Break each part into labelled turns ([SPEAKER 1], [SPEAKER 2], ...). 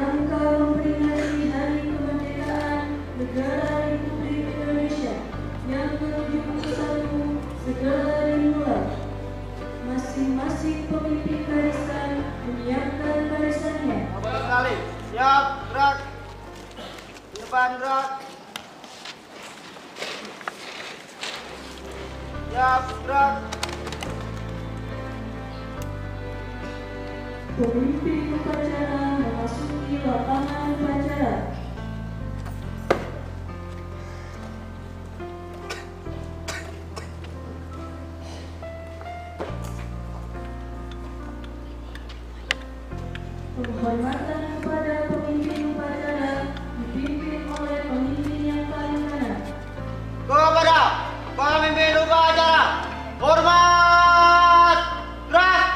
[SPEAKER 1] rangka memperingati Hari Kemerdekaan Negara Republik Indonesia yang ke-71 segera dimulai. Masing-masing pemimpin barisan menyiapkan barisannya.
[SPEAKER 2] Kembali, siap, gerak. Di depan gerak. Siap, gerak.
[SPEAKER 1] Pemimpin upacara memasuki lapangan upacara. Penghormatan kepada pemimpin upacara dipimpin oleh pemimpin yang paling kanan.
[SPEAKER 2] Kepada pemimpin upacara, hormat, gerak.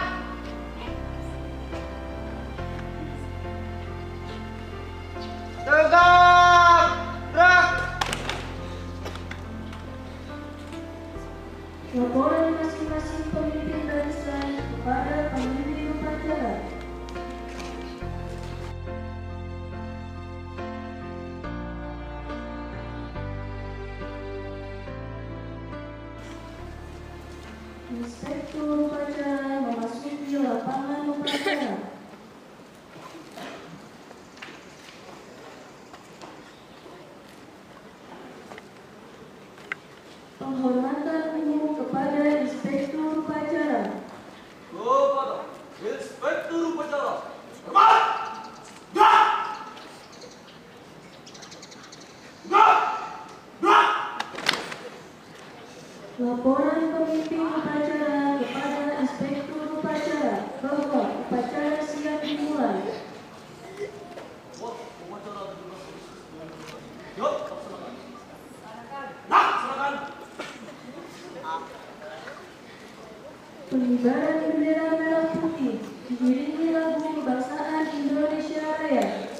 [SPEAKER 2] Tegak, gerak.
[SPEAKER 1] Laporan masing-masing pemimpin barisan kepada pemimpin upacara. Inspektur upacara memasuki lapangan upacara. Penghormatan umum kepada inspektur upacara.
[SPEAKER 3] Kepada inspektur upacara, hormat, gerak, gerak, gerak.
[SPEAKER 1] Laporan pemimpin upacara kepada inspektur upacara bahwa upacara siap dimulai.
[SPEAKER 3] Upacara 17 Yuk, laksanakan. Laksanakan.
[SPEAKER 1] Pengibaran bendera merah putih diiringi lagu kebangsaan Indonesia Raya.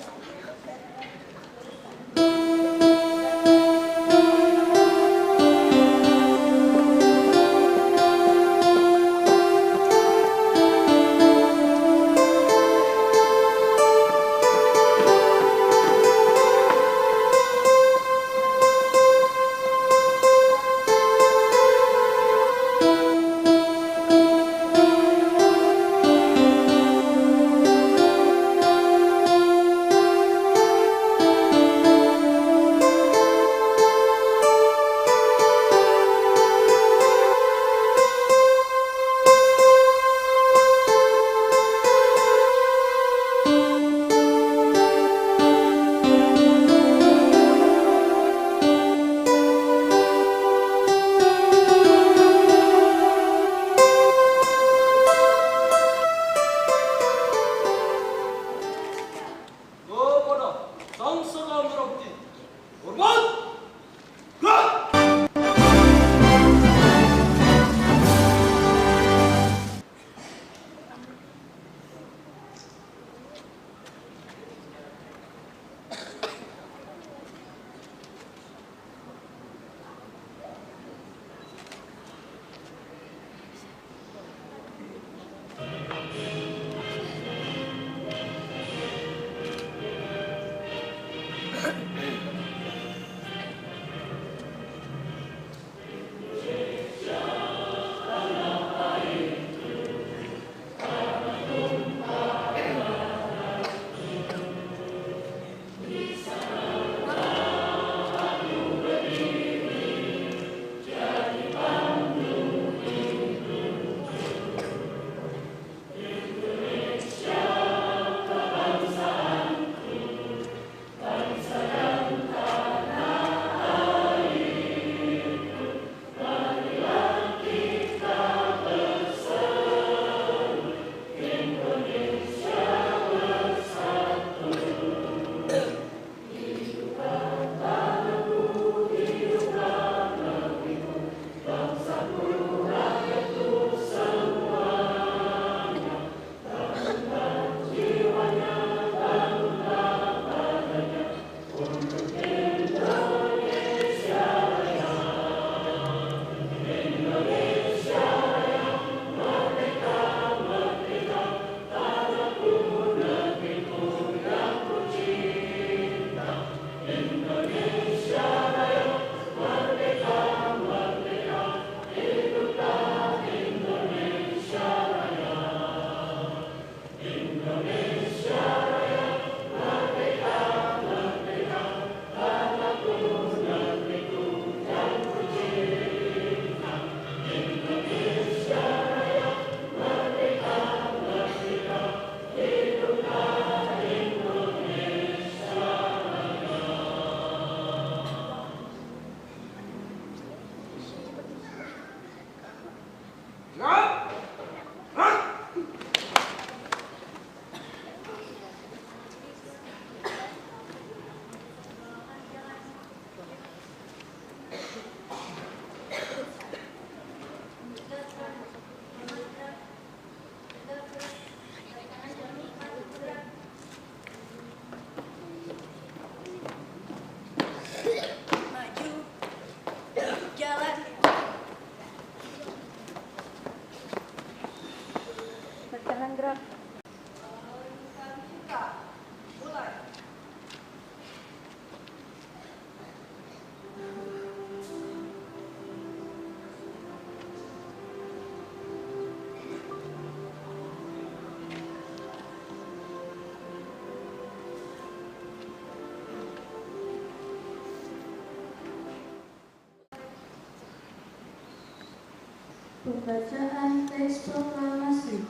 [SPEAKER 1] Pembacaan teks proklamasi.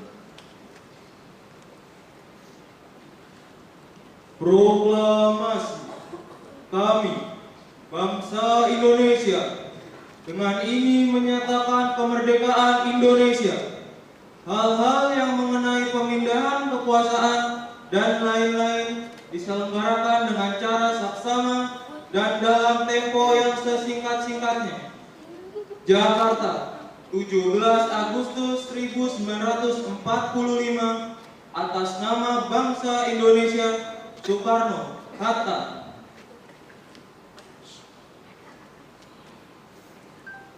[SPEAKER 4] Proklamasi. Kami, bangsa Indonesia, dengan ini menyatakan kemerdekaan Indonesia. Hal-hal yang mengenai pemindahan kekuasaan dan lain-lain diselenggarakan dengan cara saksama dan dalam tempo yang sesingkat-singkatnya. Jakarta, 17 Agustus 1945, atas nama bangsa Indonesia, Soekarno, Hatta.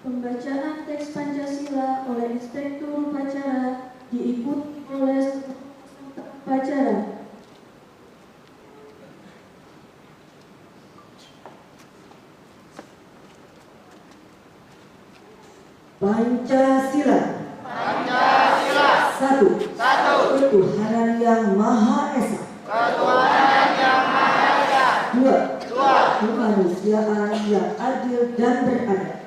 [SPEAKER 1] Pembacaan teks Pancasila oleh Inspektur Upacara diikuti oleh upacara.
[SPEAKER 5] Pancasila.
[SPEAKER 2] Pancasila.
[SPEAKER 5] Satu.
[SPEAKER 2] Ketuhanan
[SPEAKER 5] yang Maha Esa. Dua. Kemanusiaan yang adil dan beradab.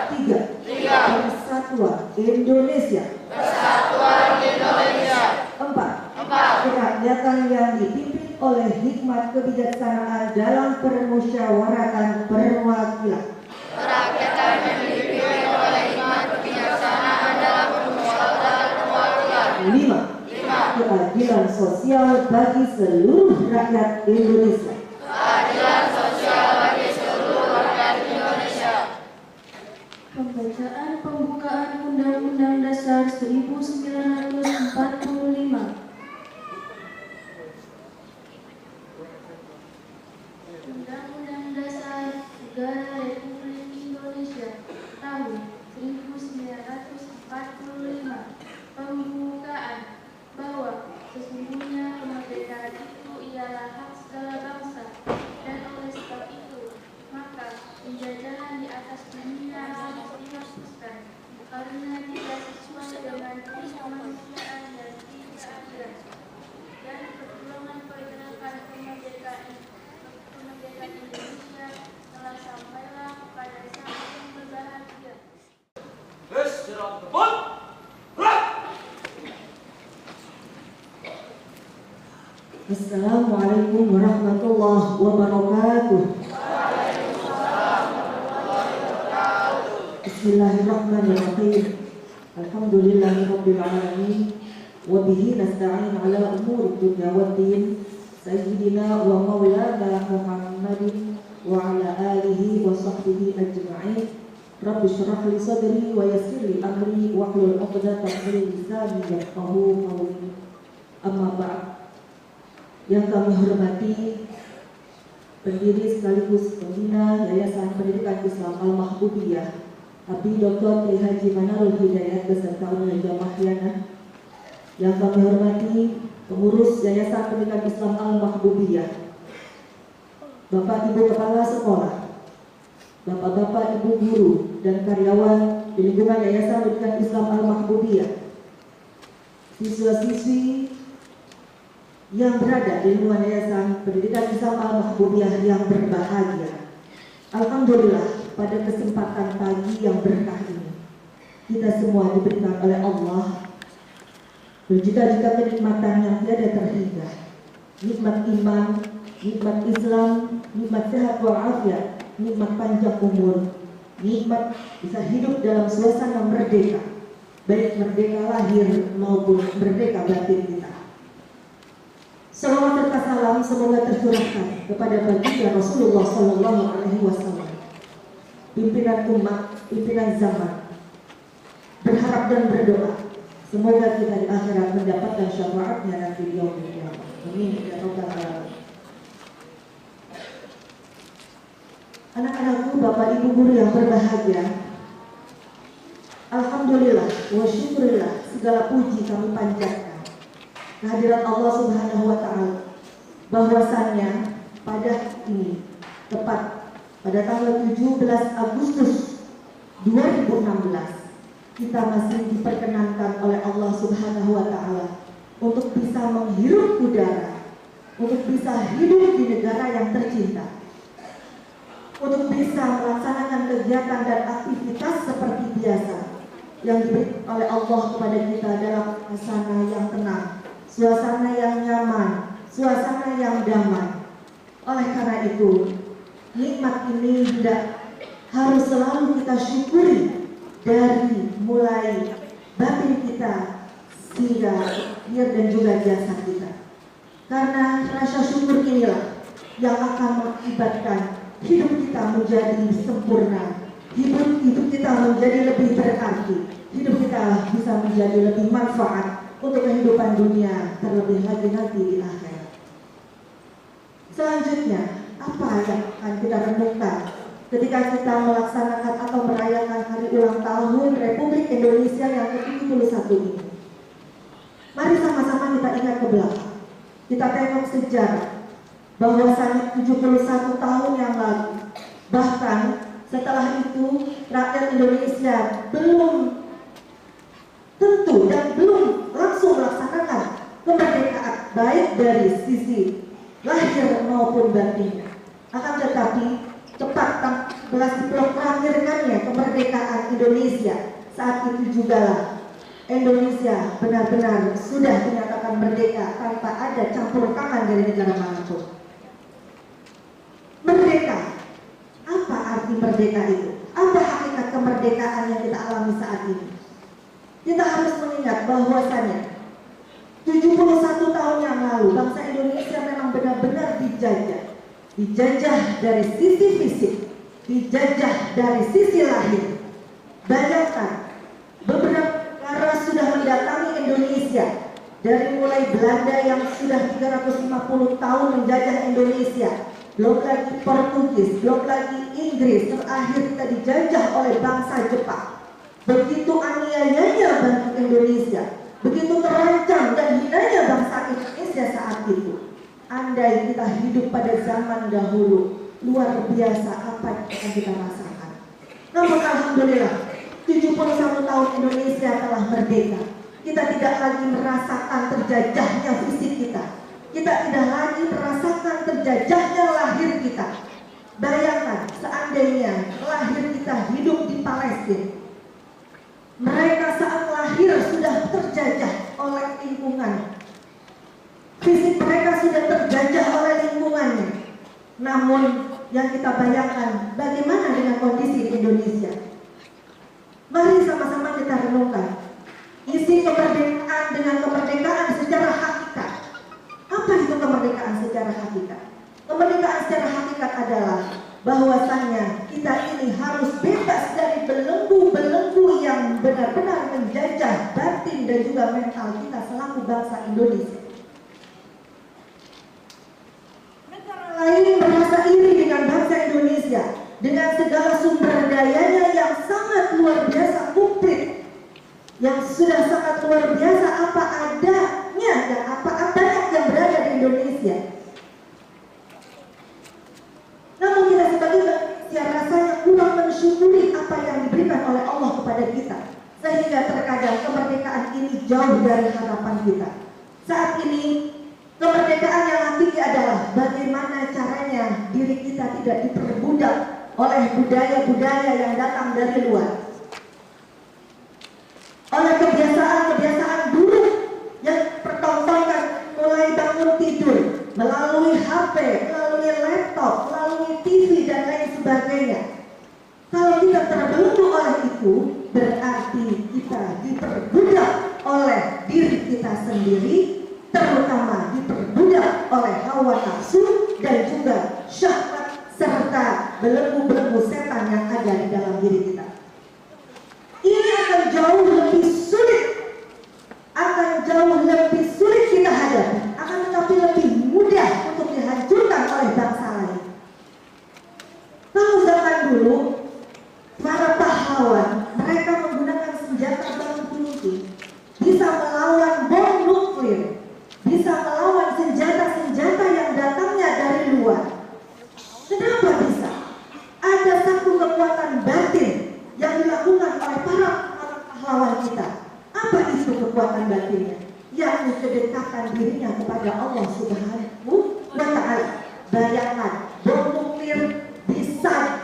[SPEAKER 5] Tiga. Persatuan Indonesia. Empat. Kerakyatan yang dipimpin oleh hikmat kebijaksanaan dalam permusyawaratan perwakilan. Lima. Keadilan sosial bagi seluruh rakyat Indonesia.
[SPEAKER 1] Pembacaan pembukaan Undang-Undang Dasar 1945. Undang-Undang Dasar Negara Republik Indonesia tahun 1945. Pembukaan bahwa sesungguhnya kemerdekaan itu ialah hak segala bangsa, dan oleh sebab itu maka penjajahan di atas dunia harus dihapuskan karena tidak sesuai dengan prinsip kemanusiaan dan keadilan, dan perjuangan pergerakan kemerdekaan Indonesia telah sampailah kepada saat yang berbahagia.
[SPEAKER 3] Istirahat tepat. Gerak.
[SPEAKER 5] Assalamualaikum warahmatullahi wabarakatuh. Bismillahirrahmanirrahim. Alhamdulillahirabbil alamin. Wa bihi nasta'in ala umuri dunya waddin. Sayyidina wa maulana Muhammadin wa ala alihi wa sahbihi ajma'in. Rabbi shrah li sadri wa yassir li amri wa hlul 'uqdatam min lisani yafqahu qawli. Amma ba'd. Yang kami hormati pendiri sekaligus pembina Yayasan Pendidikan Islam Al-Mahbubiyah, Habib Dr. Kiai Haji Manarul Hidayat beserta Ulama Jamaah. Yang kami hormati pengurus Yayasan Pendidikan Islam Al-Mahbubiyah, Bapak Ibu Kepala Sekolah, Bapak-bapak Ibu Guru dan karyawan di lingkungan Yayasan Pendidikan Islam Al-Mahbubiyah, siswa-siswi yang berada di lingkungan Yayasan Pendidikan Islam Al-Mahbubiyah yang berbahagia. Alhamdulillah, pada kesempatan pagi yang berkah ini, kita semua diberikan oleh Allah berjuta-juta kenikmatan yang tiada terhingga. Nikmat iman, nikmat Islam, nikmat sehat walafiat, nikmat panjang umur, nikmat bisa hidup dalam suasana merdeka, baik merdeka lahir maupun merdeka batin kita. Salawat serta salam semoga tercurahkan kepada baginda Rasulullah Sallallahu Alaihi Wasallam, pimpinan umat, pimpinan zaman. Berharap dan berdoa semoga kita di akhirat mendapatkan syafaatnya nanti di yaumil qiyamah. Amin ya rabbal alamin. Anak-anakku, bapak ibu guru yang berbahagia, alhamdulillah wa syukurillah, segala puji kami panjatkan kehadirat Allah Subhanahu wa Ta'ala, bahwasannya pada ini tepat pada tanggal 17 Agustus 2016 kita masih diperkenankan oleh Allah Subhanahu wa Ta'ala untuk bisa menghirup udara, untuk bisa hidup di negara yang tercinta. untuk bisa melaksanakan kegiatan dan aktivitas seperti biasa yang diberi oleh Allah kepada kita dalam suasana yang tenang, suasana yang nyaman, suasana yang damai. Oleh karena itu, nikmat ini tidak harus selalu kita syukuri dari mulai batin kita hingga lahir dan juga jasad kita. Karena rasa syukur inilah yang akan mengakibatkan hidup kita menjadi sempurna, hidup kita menjadi lebih berarti, hidup kita bisa menjadi lebih manfaat untuk kehidupan dunia, terlebih lagi nanti di akhirat. Selanjutnya, apa yang akan kita renungkan ketika kita melaksanakan atau merayakan hari ulang tahun Republik Indonesia yang ke-71 ini? Mari sama-sama kita ingat ke belakang. Kita tengok sejarah bahwasanya 71 tahun yang lalu, bahkan setelah itu rakyat Indonesia belum tentu dan belum langsung melaksanakan kemerdekaan baik dari sisi lahir maupun batin. Akan tetapi tepat 14 diproklamirkannya kemerdekaan Indonesia, saat itu jugalah Indonesia benar-benar sudah dinyatakan merdeka tanpa ada campur tangan dari negara manapun. Merdeka, apa arti merdeka itu? Apa hakikat kemerdekaan yang kita alami saat ini? Kita harus mengingat bahwasannya 71 tahun yang lalu bangsa Indonesia memang benar-benar dijajah dari sisi fisik, dijajah dari sisi lahir. Bayangkan, beberapa negara sudah mendatangi Indonesia, dari mulai Belanda yang sudah 350 tahun menjajah Indonesia, belum lagi Portugis, belum lagi Inggris, terakhir kita dijajah oleh bangsa Jepang. Begitu aniayanya bangsa Indonesia, begitu terancam dan hinanya bangsa Indonesia saat itu. Andai kita hidup pada zaman dahulu, luar biasa apa yang akan kita rasakan. Namun alhamdulillah, 71 tahun Indonesia telah merdeka. Kita tidak lagi merasakan terjajahnya fisik kita. Kita tidak lagi merasakan terjajahnya lahir kita. Bayangkan seandainya lahir kita hidup di Palestina. Mereka saat lahir sudah terjajah oleh lingkungan. Fisik mereka sudah terjajah oleh lingkungannya. Namun yang kita bayangkan, bagaimana dengan kondisi di Indonesia? Mari sama-sama kita renungkan isi kemerdekaan dengan kemerdekaan secara hakikat. Apa itu kemerdekaan secara hakikat? Kemerdekaan secara hakikat adalah bahwasannya kita ini harus bebas dari belenggu-belenggu yang benar-benar menjajah batin dan juga mental kita selaku bangsa Indonesia. Negara lain merasa iri dengan bangsa Indonesia, dengan segala sumber dayanya yang sangat luar biasa komplit, yang sudah sangat luar biasa apa adanya dan apa adanya yang berada di Indonesia. Namun kita sebagai manusia rasanya kurang mensyukuri apa yang diberikan oleh Allah kepada kita, sehingga terkadang kemerdekaan ini jauh dari harapan kita. Saat ini kemerdekaan yang hakiki adalah bagaimana caranya diri kita tidak diperbudak oleh budaya-budaya yang datang dari luar, oleh kebiasaan-kebiasaan buruk yang pertontonkan mulai bangun tidur, melalui HP, melalui laptop, melalui TV dan lain sebagainya. Kalau kita terbelenggu oleh itu, berarti kita diperbudak oleh diri kita sendiri, terutama diperbudak oleh hawa nafsu dan juga syahwat serta belenggu-belenggu setan yang ada di dalam diri kita. Ini akan jauh lebih sulit, kita hadapi, akan tetapi lebih mudah untuk dihancurkan oleh bangsa lain. Kalau zaman dulu para pahlawan, mereka menggunakan senjata bom tinggi, bisa melawan bom nuklir, bisa melawan senjata-senjata yang datangnya dari luar. Kenapa bisa? Ada satu kekuatan batin yang dilakukan oleh para pahlawan kita. Apa itu kekuatan batinnya? Yakni kedekatan dirinya kepada Allah Subhanahu wa Ta'ala. Bayangkan, bom nuklir bisa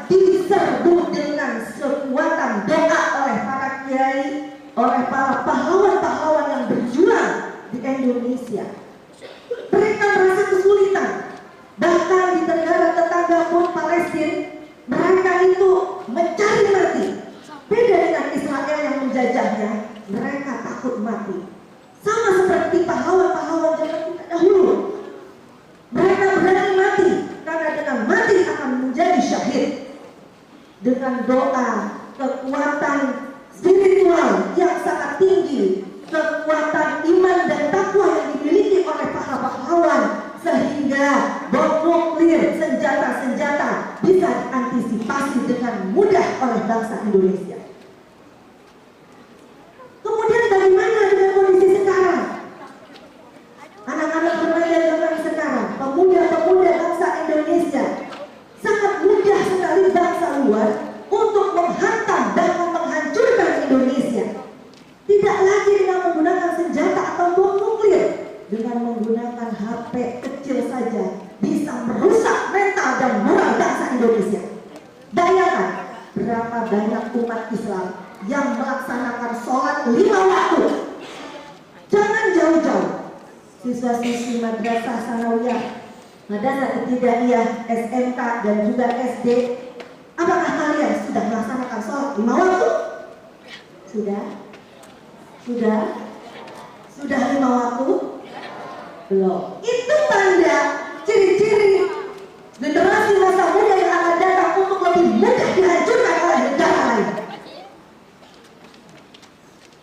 [SPEAKER 5] penjajahnya, mereka takut mati. Sama seperti pahlawan-pahlawan zaman kita dahulu. Mereka berani mati karena dengan mati akan menjadi syahid. Dengan doa, kekuatan spiritual yang sangat tinggi, kekuatan iman dan takwa yang dimiliki oleh para pahlawan, sehingga bom nuklir, senjata-senjata bisa diantisipasi dengan mudah oleh bangsa Indonesia. Kemudian bagaimana dengan kondisi sekarang? Anak-anak remaja zaman sekarang, pemuda-pemuda bangsa Indonesia, sangat mudah sekali bangsa luar untuk menghantam dan menghancurkan Indonesia. Tidak lagi dengan menggunakan senjata atau bom nuklir, dengan menggunakan HP kecil saja bisa merusak mental dan moral bangsa Indonesia. Bayangkan berapa banyak umat Islam yang melaksanakan sholat 5 waktu. Jangan jauh-jauh, siswa-siswi madrasah sanawiyah, madrasah ibtidaiyah, SMK dan juga SD, apakah kalian sudah melaksanakan sholat 5 waktu? Sudah 5 waktu? Belum. Itu tanda ciri-ciri generasi masa muda yang akan datang untuk lebih mudah dihancurkan oleh negara lain.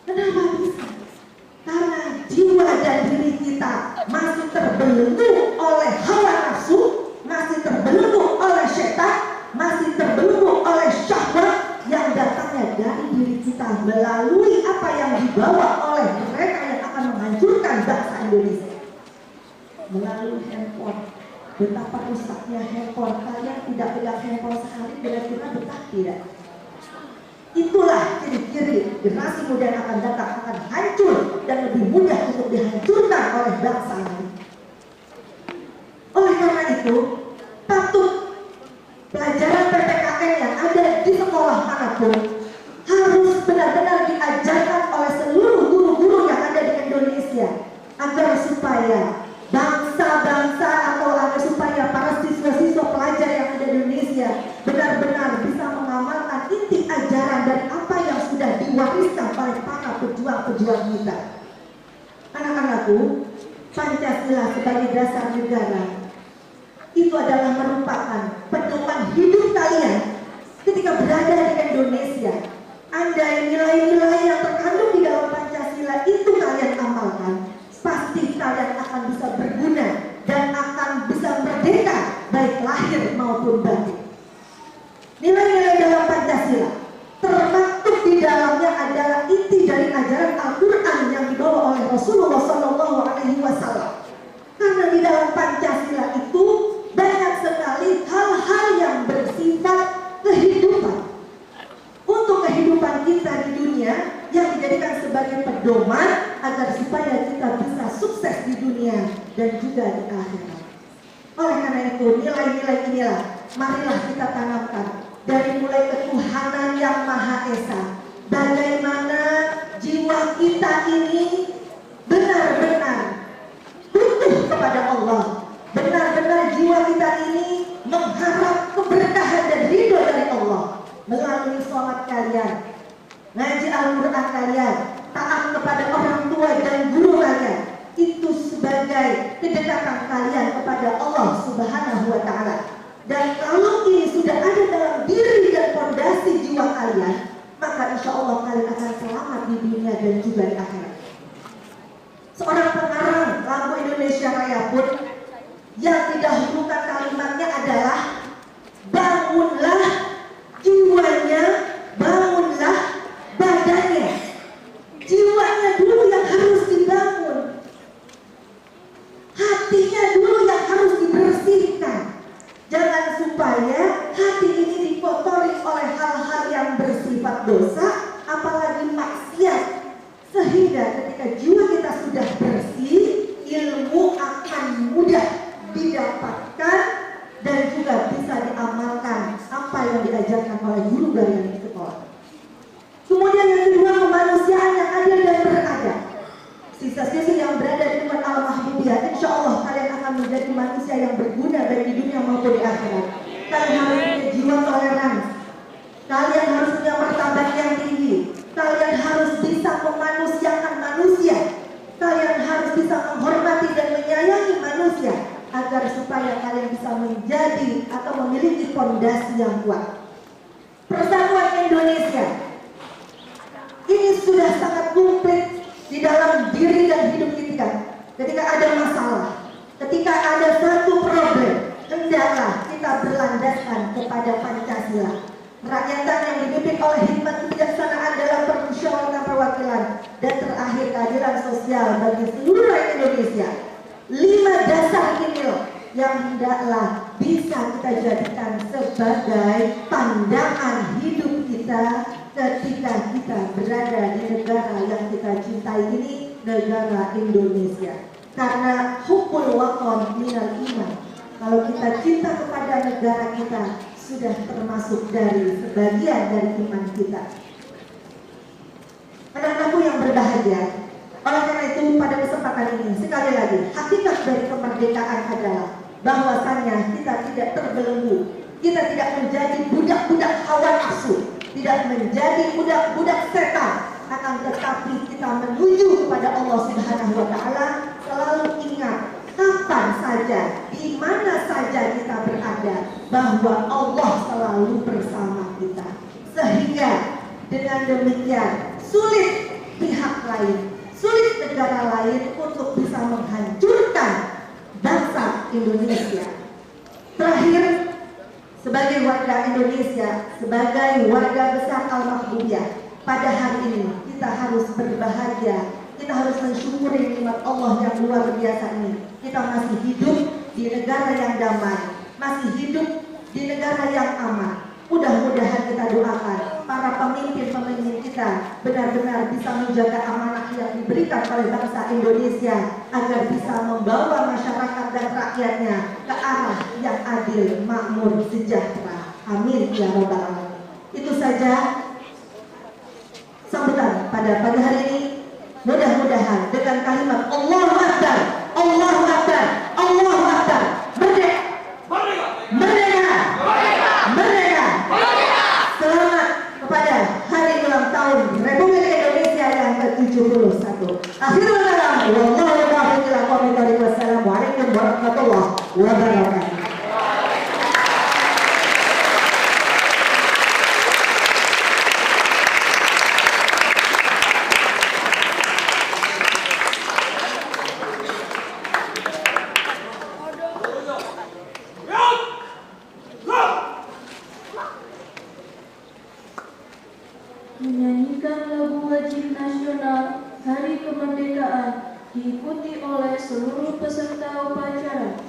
[SPEAKER 5] Kenapa bisa? Karena jiwa dan diri kita masih terbelenggu oleh hawa nafsu, masih terbelenggu oleh setan, masih terbelenggu oleh syahwat yang datangnya dari diri kita melalui apa yang dibawa oleh mereka yang akan menghancurkan bangsa Indonesia. Melalui handphone. Betapa rusaknya handphone. Kalian tidak pegang handphone sekali kira-kira betah tidak? Itulah ciri-ciri generasi muda yang akan datang akan hancur dan lebih mudah untuk dihancurkan oleh bangsa lain. Oleh karena itu, patut pelajaran PPKN yang ada di sekolah manapun harus benar-benar diajarkan oleh seluruh guru-guru yang ada di Indonesia agar supaya bangsa-bangsa atau agar supaya para siswa-siswa pelajar yang ada di Indonesia benar-benar bisa mengamalkan inti ajaran dari apa yang sudah diwariskan oleh para pejuang-pejuang kita. Anak-anakku, Pancasila sebagai dasar negara itu adalah merupakan pedoman hidup kalian ketika berada di Indonesia. Andai nilai-nilai yang terkandung di dalam Pancasila itu kalian amalkan, pasti kalian akan bisa berguna dan akan bisa merdeka baik lahir maupun batin. Nilai-nilai dalam Pancasila termaktub di dalamnya adalah inti dari ajaran Al-Quran yang dibawa oleh Rasulullah SAW. Karena di dalam Pancasila itu banyak sekali hal-hal yang bersifat kehidupan untuk kehidupan kita di dunia yang dijadikan sebagai pedoman agar supaya kita bisa sukses di dunia dan juga di akhirat. Oleh karena itu, nilai-nilai inilah marilah kita tanamkan dari mulai ketuhanan yang Maha Esa. Bagaimana jiwa kita ini benar-benar butuh kepada Allah. Benar-benar jiwa kita ini mengharap keberkahan dan ridho dari Allah melalui sholat kalian, ngaji Al-Quran kalian, taat kepada orang tua dan guru kalian. Itu sebagai kedekatan kalian kepada Allah Subhanahu wa Ta'ala. Dan kalau ini sudah ada dalam diri dan fondasi jiwa kalian, maka insya Allah kalian akan selamat di dunia dan juga di akhirat. Seorang pengarang lagu Indonesia Raya pun yang didahulukan kalimatnya adalah bangunlah jiwanya, bangunlah badannya. Jiwanya dulu yang harus dibangun, hatinya dulu yang harus dibersihkan. Jangan supaya hati ini dikotori oleh hal-hal yang bersifat dosa, apalagi maksiat. Sehingga ketika jiwa kita sudah bersih, ilmu akan mudah didapatkan dan juga bisa diamalkan apa yang diajarkan oleh guru kalian di sekolah. Kemudian yang kedua, kemanusiaan yang adil dan beradab. Sisa-sisa yang berada di depan Al-Mahmudiyah, insya Allah kalian akan menjadi manusia yang berguna baik di dunia maupun di akhirat. Kalian harus punya jiwa toleransi. Kalian harus punya martabat yang tinggi. Kalian harus agar supaya kalian bisa menjadi atau memiliki fondasi yang kuat. Persatuan Indonesia ini sudah sangat komplit di dalam diri dan hidup kita. Ketika ada masalah, ketika ada satu problem, hendaklah kita berlandaskan kepada Pancasila. Kerakyatan yang dipimpin oleh hikmat kebijaksanaan dalam permusyawaratan perwakilan, dan terakhir keadilan sosial bagi seluruh rakyat Indonesia. 5 dasar inilah yang hendaklah bisa kita jadikan sebagai pandangan hidup kita ketika kita berada di negara yang kita cintai ini, negara Indonesia. Karena hubbul waton minal iman. Kalau kita cinta kepada negara kita, sudah termasuk dari sebagian dari iman kita. Anak-anakku yang berbahagia, oleh karena itu pada kesempatan ini sekali lagi, hakikat dari kemerdekaan adalah bahwasannya kita tidak terbelenggu, kita tidak menjadi budak-budak hawa nafsu, tidak menjadi budak-budak setan, akan tetapi kita menuju kepada Allah Subhanahu wa Ta'ala. Selalu ingat, kapan saja, di mana saja kita berada, bahwa Allah selalu bersama kita. Sehingga dengan demikian sulit pihak lain, sulit negara lain untuk bisa menghancurkan bangsa Indonesia. Terakhir, sebagai warga Indonesia, sebagai warga besar Al-Mahbubiyah, pada hari ini kita harus berbahagia. Kita harus mensyukuri nikmat Allah yang luar biasa ini. Kita masih hidup di negara yang damai, masih hidup di negara yang aman. Mudah-mudahan kita doakan para pemimpin-pemimpin kita benar-benar bisa menjaga amanah yang diberikan oleh bangsa Indonesia, agar bisa membawa masyarakat dan rakyatnya ke arah yang adil, makmur, sejahtera. Amin ya rabbal alamin. Itu saja sambutan pada pagi hari ini. Mudah-mudahan dengan kalimat Allahu Akbar, Allahu Akbar, Allahu Akbar, merdeka, merdeka, merdeka, merdeka. Selamat kepada hari ulang tahun Republik Indonesia yang ke-71. Akhirul kalam, wallahu taufiq ila aqwamit thoriq. Wassalamualaikum warahmatullahi wabarakatuh.
[SPEAKER 1] Menyanyikan lagu wajib nasional Hari Kemerdekaan diikuti oleh seluruh peserta upacara.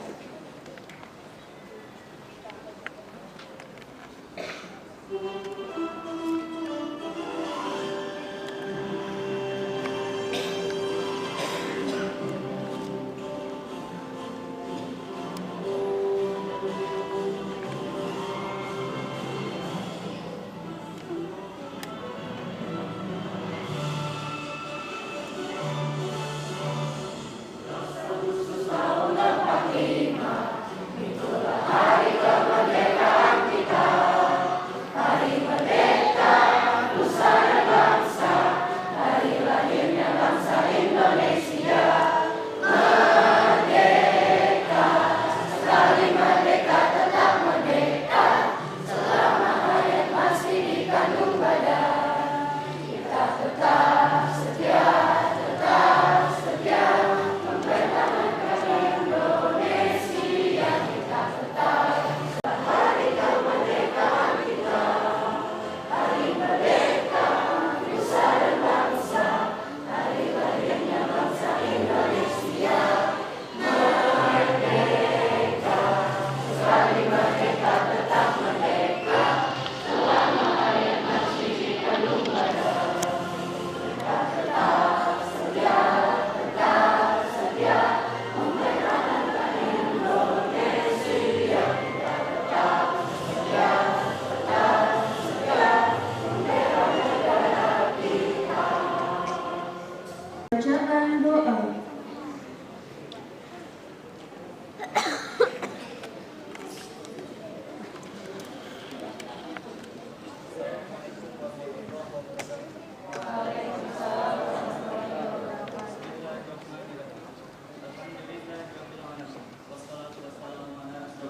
[SPEAKER 1] Bacaan doa.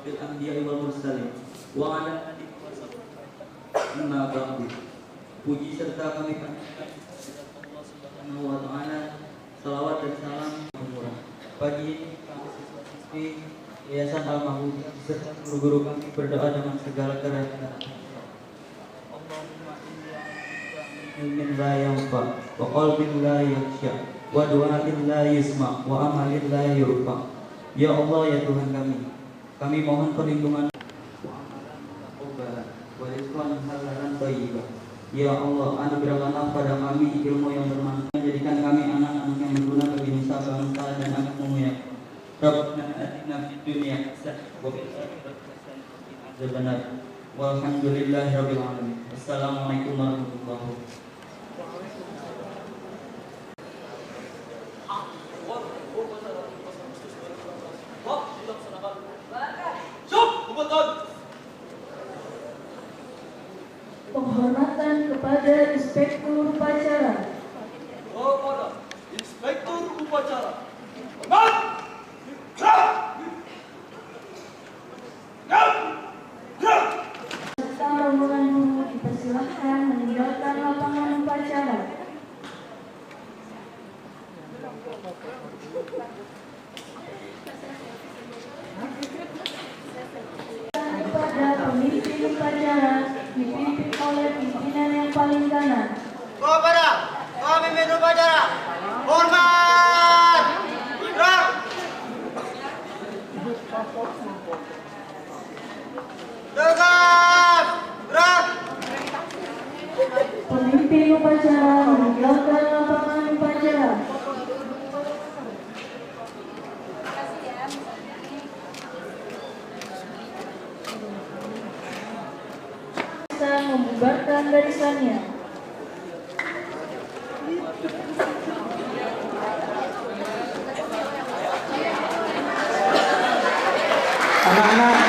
[SPEAKER 6] asyrafil anbiya'i wal mursalin wa ala alihi wa ba'du. Puji serta kami panjatkan kepada Allah Subhanahu wa taala. Salawat dan salam murah. Pagi ini kami siswa-siswi Yayasan Al-Mahfudiyah beserta guru-guru kami berdoa dengan segala kerendahan. Allahumma inni a'udzubika min la yanfa wa qalbin la yakhsha wa du'ain la yusma wa amalin la yurfa. Ya Allah, ya Tuhan kami mohon perlindungan wa rizqan halalan thayyibah. Ya Allah, anugerahkanlah pada kami ilmu yang bermanfaat, jadikan kami anak-anak yang berguna bagi nusa bangsa dan agamamu ya Rabbana atina fid dunya hasanah wa fil akhirati hasanah wa qina adzabannar. Walhamdulillahirabbil alamin. Assalamualaikum warahmatullahi wabarakatuh.
[SPEAKER 1] Penghormatan kepada Inspektur Upacara.
[SPEAKER 3] Kepada Inspektur Upacara. Hormat!
[SPEAKER 1] Serta rombongan guru dipersilahkan meninggalkan lapangan upacara. Kepada pemimpin upacara dipimpin oleh pimpinan yang paling kanan.
[SPEAKER 2] Kepada pemimpin upacara, hormat! Gerak! Tegap! Gerak!
[SPEAKER 1] Pemimpin upacara meninggalkan lapangan upacara. Bisa membubarkan barisannya.
[SPEAKER 4] Anak-anak